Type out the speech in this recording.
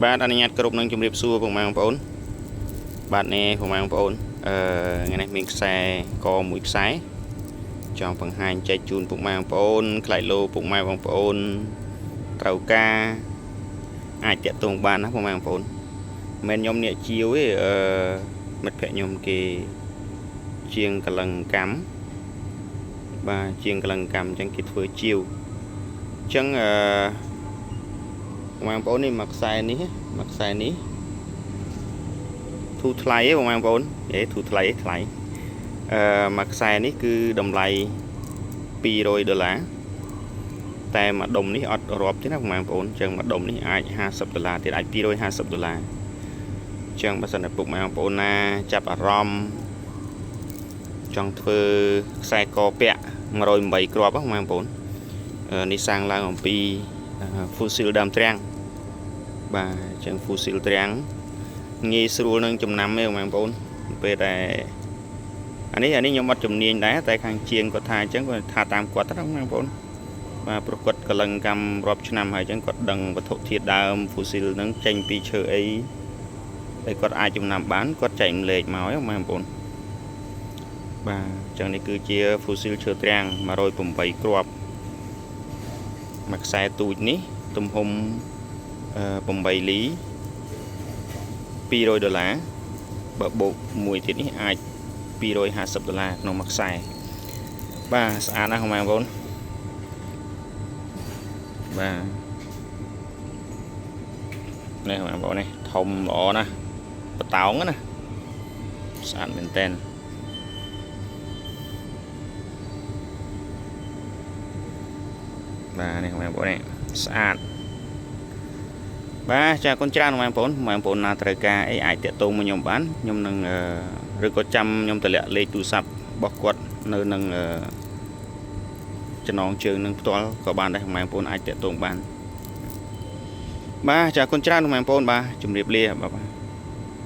បាទអនុញ្ញាតគ្រប់នឹងជម្រាបសួរពុកម៉ែបងប្អូនបាទនេះពុកម៉ែបងប្អូនថ្ងៃនេះមានខ្សែកមួយខ្សែចង់បង្ហាញចែកជូនពុកម៉ែបងប្អូនខ្លាយលោពុកម៉ែបងប្អូនត្រូវការអាចតាក់ទងបានណាពុកម៉ែបងប្អូនមិនខ្ញុំអ្នកជាវទេមិត្តភក្តិខ្ញុំគេជាងកលឹងកម្មបាទជាងកលឹងកម្មអញ្ចឹងគេធ្វើជាវអញ្ចឹងបងប្អូននេះមកខ្សែនេះធូរថ្លៃទេបងប្អូនធូរថ្លៃមកខ្សែនេះគឺតម្លៃ$200តែមួយដុំនេះអត់រាប់ទេណាបងប្អូនអញ្ចឹងមួយដុំនេះអាច$50ទៀតអាច$250អញ្ចឹងបើសិនតែពុកម៉ែបងប្អូនណាចាប់អារម្មណ៍ចង់ធ្វើខ្សែកពាក់108គ្រាប់បងប្អូននេះសាងឡើងអំពី fossil ដើមទ្រាំងបាទអញ្ចឹង fossil ទ្រាំងងាយស្រួលនឹងចំណាំទេបងប្អូនពេលតែអានេះខ្ញុំអត់ជំនាញដែរតែខាងជាងគាត់ថាអញ្ចឹងគាត់ថាតាមគាត់ណាបងប្អូនបាទប្រកួតកលឹងកម្មរាប់ឆ្នាំហើយអញ្ចឹងគាត់ដឹងវត្ថុធាតុដើម fossil ហ្នឹងចេញពីឈើអីតែគាត់អាចចំណាំបានគាត់ចែកម្លែកមកបងប្អូនបាទអញ្ចឹងនេះគឺជា fossil ឈើទ្រាំង108គ្រាប់មួយខ្សែទូចនេះទំហំ8លី$200បើបូកមួយទៀតនេះអាច$250ក្នុងមួយខ្សែបាទស្អាតណាស់បងប្អូនបាទនេះបងប្អូននេះធំល្អណាស់បតោងណាស្អាតមែនតើបាទនេះបងប្អូននេះស្អាតបាទចាគុណច្រើនបងប្អូនណាត្រូវការអីអាចតាក់ទងមកខ្ញុំបានខ្ញុំនឹងឬក៏ចាំខ្ញុំតម្លាក់លេខទូរស័ព្ទរបស់គាត់នៅនឹងចំណងជើងនឹងផ្ទាល់ក៏បានដែរបងប្អូនអាចតាក់ទងបានបាទចាគុណច្រើនបងប្អូនបាទជម្រាបលាបាទ